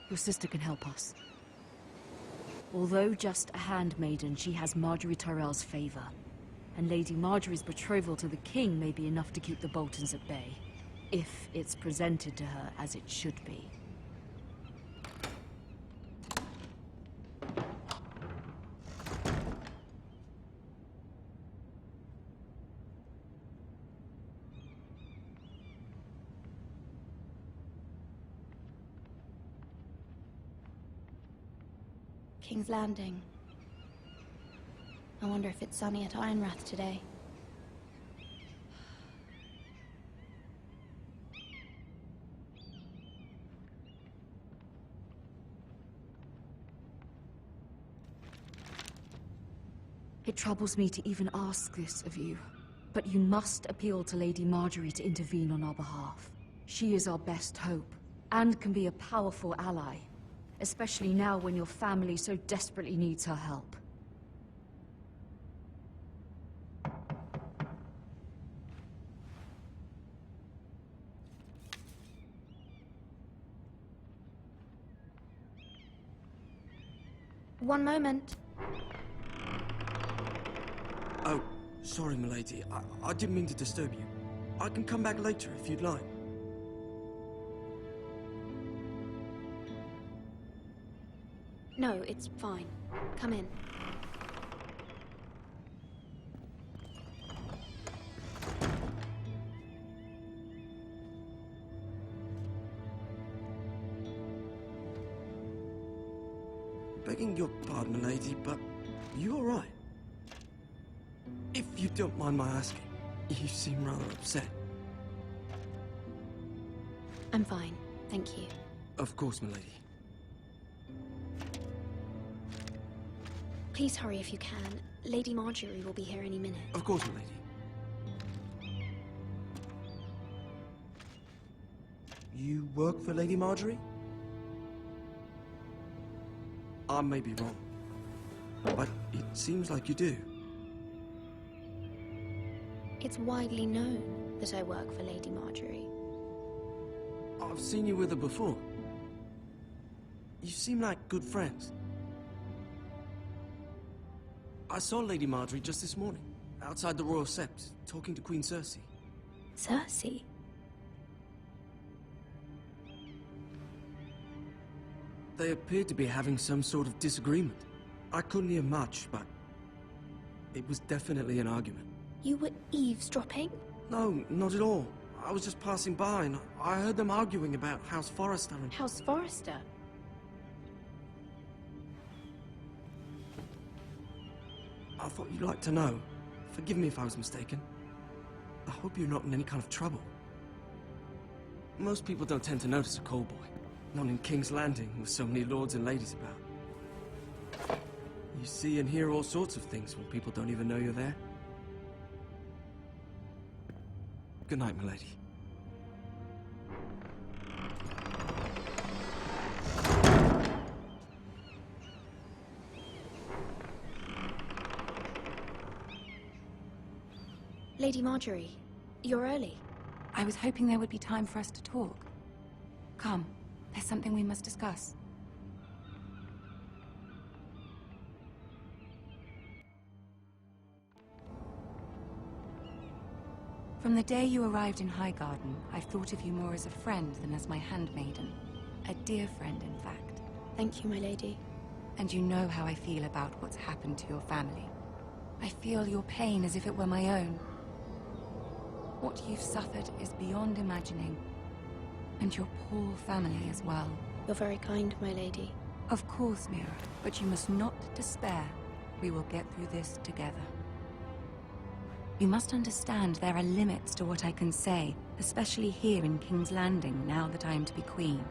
Your sister can help us. Although just a handmaiden, she has Marjorie Tyrell's favor. And Lady Marjorie's betrothal to the king may be enough to keep the Boltons at bay. If it's presented to her as it should be. King's Landing. I wonder if it's sunny at Ironrath today. It troubles me to even ask this of you, but you must appeal to Lady Marjorie to intervene on our behalf. She is our best hope, and can be a powerful ally, especially now when your family so desperately needs her help. One moment. Oh, sorry, milady. I didn't mean to disturb you. I can come back later if you'd like. No, it's fine. Come in. Begging your pardon, milady, but you all right? If you don't mind my asking, you seem rather upset. I'm fine, thank you. Of course, milady. Please hurry if you can. Lady Marjorie will be here any minute. Of course, milady. You work for Lady Marjorie? I may be wrong, but it seems like you do. It's widely known that I work for Lady Marjorie. I've seen you with her before. You seem like good friends. I saw Lady Marjorie just this morning, outside the Royal Sept, talking to Queen Cersei. Cersei? They appeared to be having some sort of disagreement. I couldn't hear much, but it was definitely an argument. You were eavesdropping? No, not at all. I was just passing by and I heard them arguing about House Forrester and... House Forrester? I thought you'd like to know. Forgive me if I was mistaken. I hope you're not in any kind of trouble. Most people don't tend to notice a callboy. Not in King's Landing, with so many lords and ladies about. You see and hear all sorts of things when people don't even know you're there. Good night, milady. Lady Marjorie, you're early. I was hoping there would be time for us to talk. Come, there's something we must discuss. From the day you arrived in Highgarden, I've thought of you more as a friend than as my handmaiden. A dear friend, in fact. Thank you, my lady. And you know how I feel about what's happened to your family. I feel your pain as if it were my own. What you've suffered is beyond imagining. And your poor family as well. You're very kind, my lady. Of course, Mira, but you must not despair. We will get through this together. You must understand there are limits to what I can say, especially here in King's Landing, now that I am to be queen.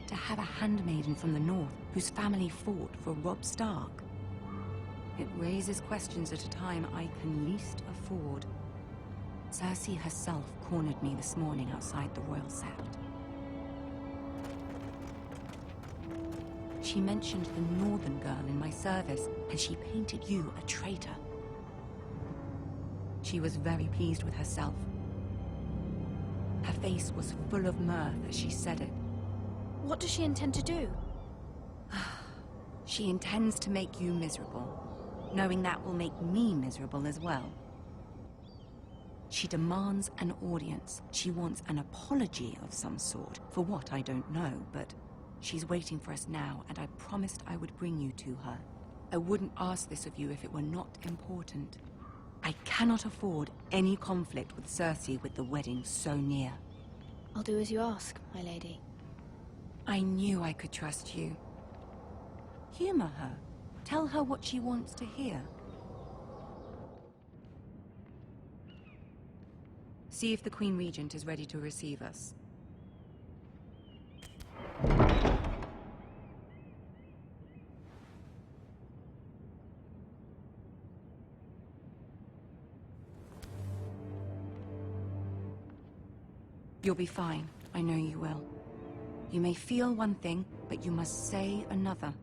To have a handmaiden from the north whose family fought for Robb Stark. It raises questions at a time I can least afford. Cersei herself cornered me this morning outside the Royal Sept. She mentioned the northern girl in my service, and she painted you a traitor. She was very pleased with herself. Her face was full of mirth as she said it. What does she intend to do? She intends to make you miserable, knowing that will make me miserable as well. She demands an audience. She wants an apology of some sort. For what, I don't know, but she's waiting for us now, and I promised I would bring you to her. I wouldn't ask this of you if it were not important. I cannot afford any conflict with Cersei with the wedding so near. I'll do as you ask, my lady. I knew I could trust you. Humor her. Tell her what she wants to hear. See if the Queen Regent is ready to receive us. You'll be fine. I know you will. You may feel one thing, but you must say another.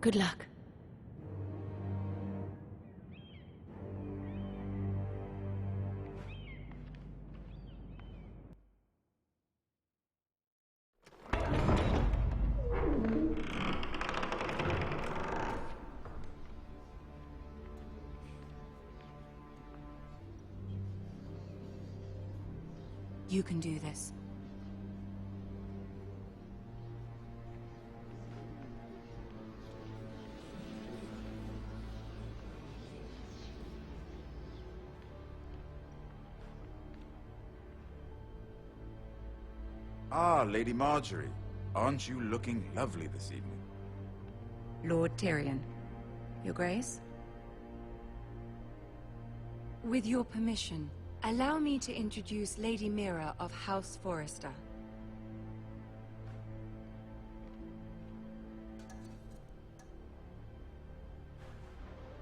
Good luck. You can do this. Ah, Lady Marjorie. Aren't you looking lovely this evening? Lord Tyrion. Your Grace? With your permission, allow me to introduce Lady Mira of House Forrester.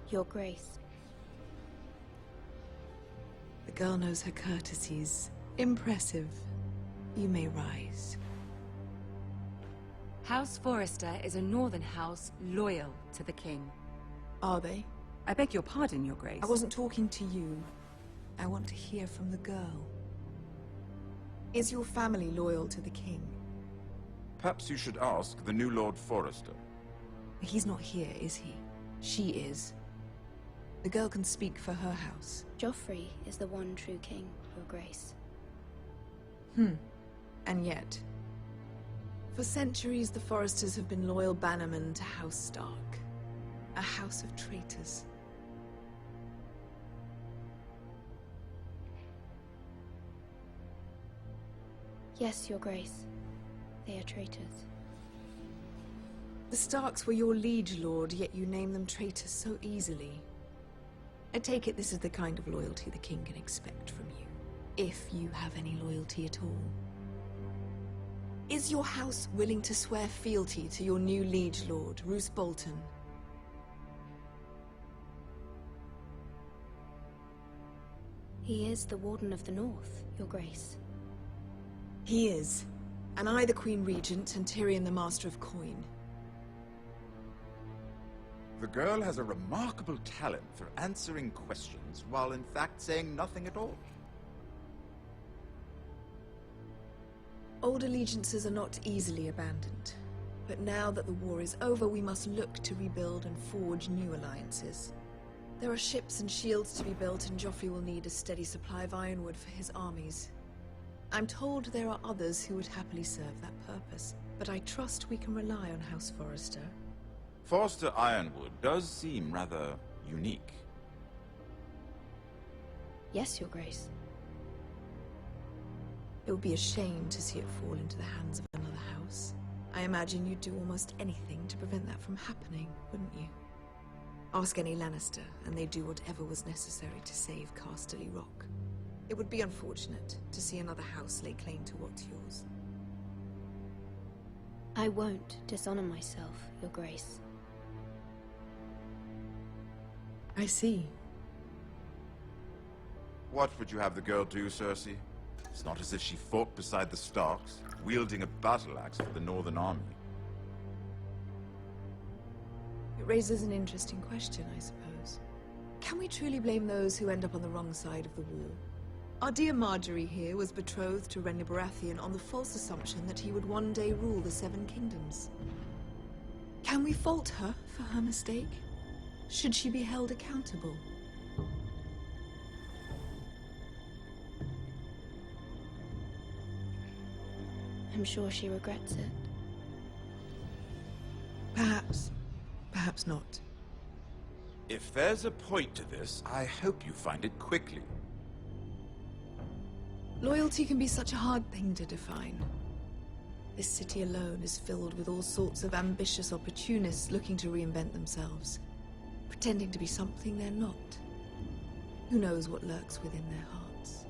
Your Grace. The girl knows her courtesies. Impressive. You may rise. House Forrester is a northern house loyal to the king. Are they? I beg your pardon, Your Grace. I wasn't talking to you. I want to hear from the girl. Is your family loyal to the king? Perhaps you should ask the new Lord Forrester. He's not here, is he? She is. The girl can speak for her house. Joffrey is the one true king, Your Grace. And yet, for centuries the Forresters have been loyal bannermen to House Stark. A house of traitors. Yes, Your Grace. They are traitors. The Starks were your liege lord, yet you name them traitors so easily. I take it this is the kind of loyalty the king can expect from you, if you have any loyalty at all. Is your house willing to swear fealty to your new liege lord, Roose Bolton? He is the Warden of the North, Your Grace. He is. And I the Queen Regent, and Tyrion the Master of Coin. The girl has a remarkable talent for answering questions while in fact saying nothing at all. Old allegiances are not easily abandoned. But now that the war is over, we must look to rebuild and forge new alliances. There are ships and shields to be built, and Joffrey will need a steady supply of ironwood for his armies. I'm told there are others who would happily serve that purpose, but I trust we can rely on House Forrester. Forrester Ironwood does seem rather unique. Yes, Your Grace. It would be a shame to see it fall into the hands of another house. I imagine you'd do almost anything to prevent that from happening, wouldn't you? Ask any Lannister, and they'd do whatever was necessary to save Casterly Rock. It would be unfortunate to see another house lay claim to what's yours. I won't dishonor myself, Your Grace. I see. What would you have the girl do, Cersei? It's not as if she fought beside the Starks, wielding a battle axe for the Northern Army. It raises an interesting question, I suppose. can we truly blame those who end up on the wrong side of the wall? Our dear Marjorie here was betrothed to Renly Baratheon on the false assumption that he would one day rule the Seven Kingdoms. Can we fault her for her mistake? Should she be held accountable? I'm sure she regrets it. Perhaps. Perhaps not. If there's a point to this, I hope you find it quickly. Loyalty can be such a hard thing to define. This city alone is filled with all sorts of ambitious opportunists looking to reinvent themselves, pretending to be something they're not. Who knows what lurks within their hearts?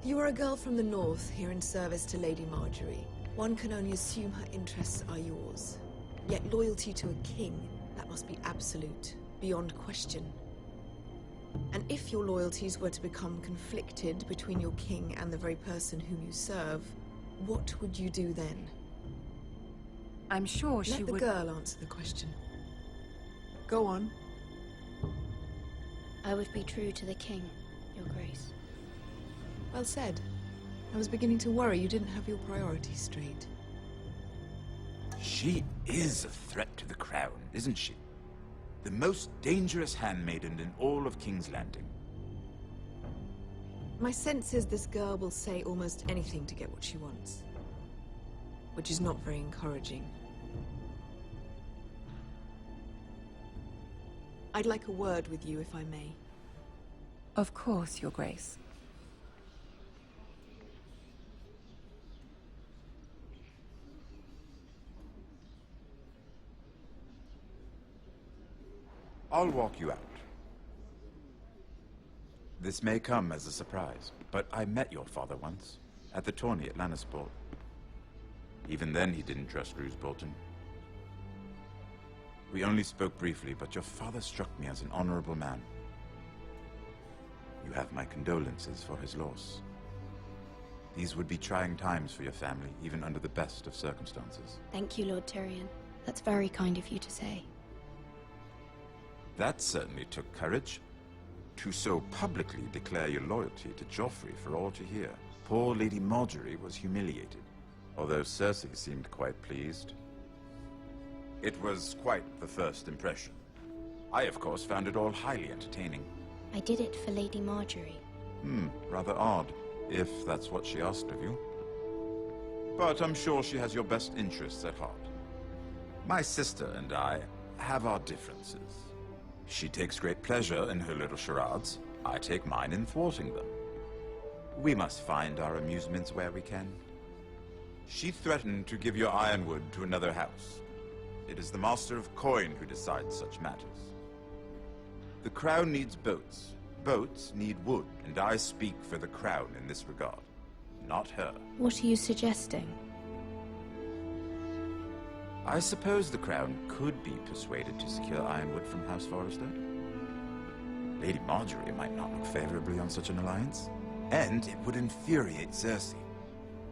You are a girl from the north, here in service to Lady Marjorie. One can only assume her interests are yours. Yet loyalty to a king, that must be absolute, beyond question. And if your loyalties were to become conflicted between your king and the very person whom you serve, what would you do then? I'm sure she would... would... Let the girl answer the question. Go on. I would be true to the king, Your Grace. Well said. I was beginning to worry you didn't have your priorities straight. She is a threat to the crown, isn't she? The most dangerous handmaiden in all of King's Landing. My sense is this girl will say almost anything to get what she wants. Which is not very encouraging. I'd like a word with you, if I may. Of course, Your Grace. I'll walk you out. This may come as a surprise, but I met your father once, at the tourney at Lannisport. Even then, he didn't trust Roose Bolton. We only spoke briefly, but your father struck me as an honorable man. You have my condolences for his loss. These would be trying times for your family, even under the best of circumstances. Thank you, Lord Tyrion. That's very kind of you to say. That certainly took courage. To so publicly declare your loyalty to Joffrey for all to hear. Poor Lady Marjorie was humiliated, although Cersei seemed quite pleased. It was quite the first impression. I, of course, found it all highly entertaining. I did it for Lady Marjorie. Rather odd, if that's what she asked of you. But I'm sure she has your best interests at heart. My sister and I have our differences. She takes great pleasure in her little charades. I take mine in thwarting them. We must find our amusements where we can. She threatened to give your ironwood to another house. It is the Master of Coin who decides such matters. The Crown needs boats. Boats need wood, and I speak for the Crown in this regard. Not her. What are you suggesting? I suppose the Crown could be persuaded to secure ironwood from House Forrester. Lady Marjorie might not look favorably on such an alliance, and it would infuriate Cersei.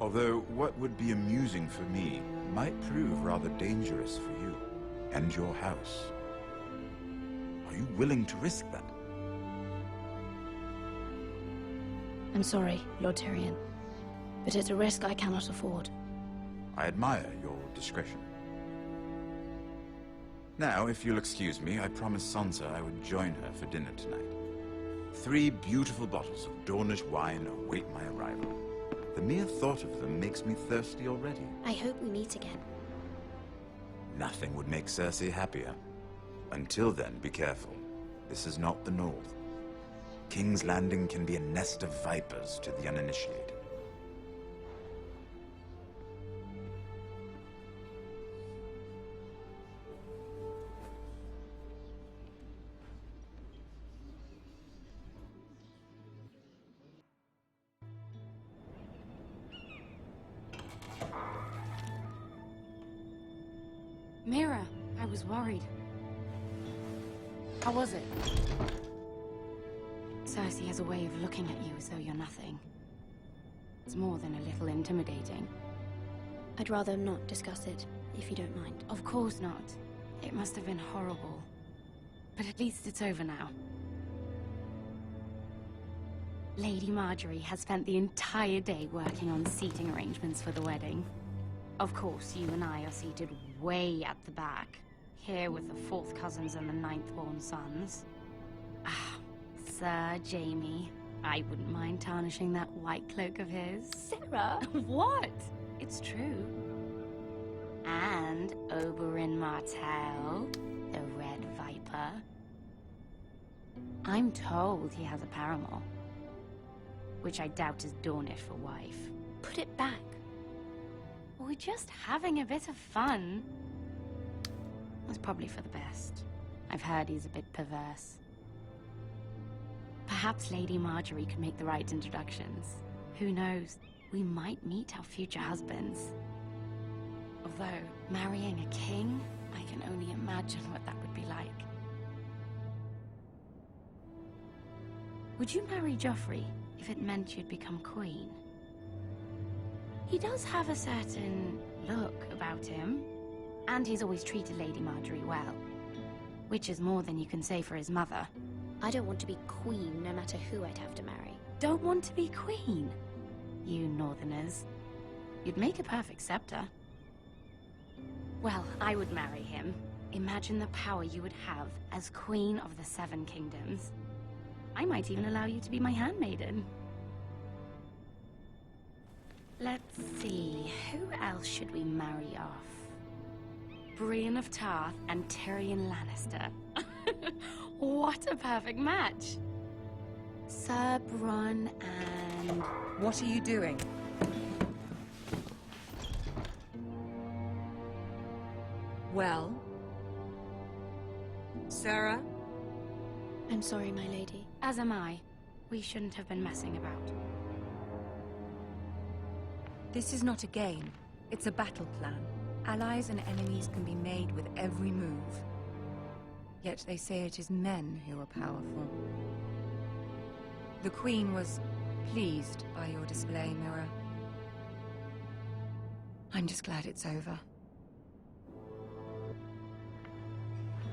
Although what would be amusing for me might prove rather dangerous for you and your house. Are you willing to risk that? I'm sorry, Lord Tyrion, but it's a risk I cannot afford. I admire your discretion. Now, if you'll excuse me, I promised Sansa I would join her for dinner tonight. 3 beautiful bottles of Dornish wine await my arrival. The mere thought of them makes me thirsty already. I hope we meet again. Nothing would make Cersei happier. Until then, be careful. This is not the North. King's Landing can be a nest of vipers to the uninitiated. Mira, I was worried. How was it? Cersei has a way of looking at you as though you're nothing. It's more than a little intimidating. I'd rather not discuss it, if you don't mind. Of course not. It must have been horrible. but at least it's over now. Lady Marjorie has spent the entire day working on seating arrangements for the wedding. Of course, you and I are seated way at the back, here with the 4th cousins and the 9th-born sons. Ah, Sir Jamie. I wouldn't mind tarnishing that white cloak of his. Sarah! What? It's true. And Oberyn Martell, the Red Viper. I'm told he has a paramour, which I doubt is Dornish for wife. Put it back. We're just having a bit of fun. It's probably for the best. I've heard he's a bit perverse. Perhaps Lady Marjorie could make the right introductions. Who knows? We might meet our future husbands. Although, marrying a king, I can only imagine what that would be like. Would you marry Joffrey if it meant you'd become queen? He does have a certain look about him, and he's always treated Lady Marjorie well, which is more than you can say for his mother. I don't want to be queen, no matter who I'd have to marry. Don't want to be queen? You northerners. You'd make a perfect scepter. Well, I would marry him. Imagine the power you would have as Queen of the 7 Kingdoms. I might even allow you to be my handmaiden. Let's see, who else should we marry off? Brienne of Tarth and Tyrion Lannister. What a perfect match! Sir Bronn and... What are you doing? Well? Sarah? I'm sorry, my lady. As am I. We shouldn't have been messing about. This is not a game. It's a battle plan. Allies and enemies can be made with every move. Yet they say it is men who are powerful. The Queen was pleased by your display, Mira. I'm just glad it's over.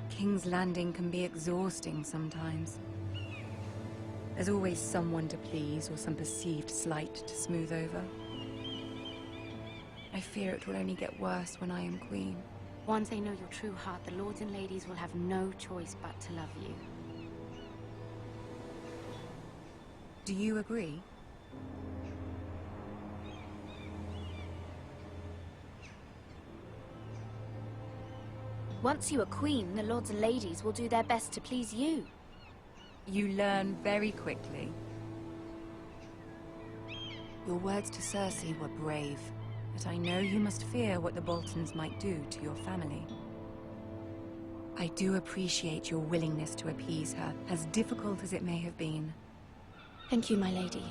King's Landing can be exhausting sometimes. There's always someone to please or some perceived slight to smooth over. I fear it will only get worse when I am queen. Once they know your true heart, the lords and ladies will have no choice but to love you. Do you agree? Once you are queen, the lords and ladies will do their best to please you. You learn very quickly. Your words to Cersei were brave, but I know you must fear what the Boltons might do to your family. I do appreciate your willingness to appease her, as difficult as it may have been. Thank you, my lady.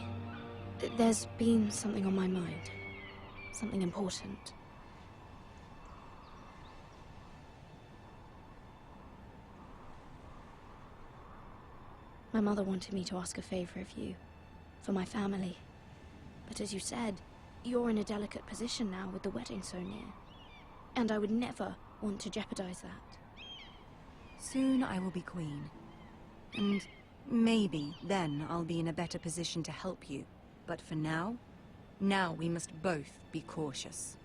There's been something on my mind. Something important. My mother wanted me to ask a favor of you, for my family. But as you said, you're in a delicate position now with the wedding so near. And I would never want to jeopardize that. Soon I will be queen. And maybe then I'll be in a better position to help you. But for now we must both be cautious.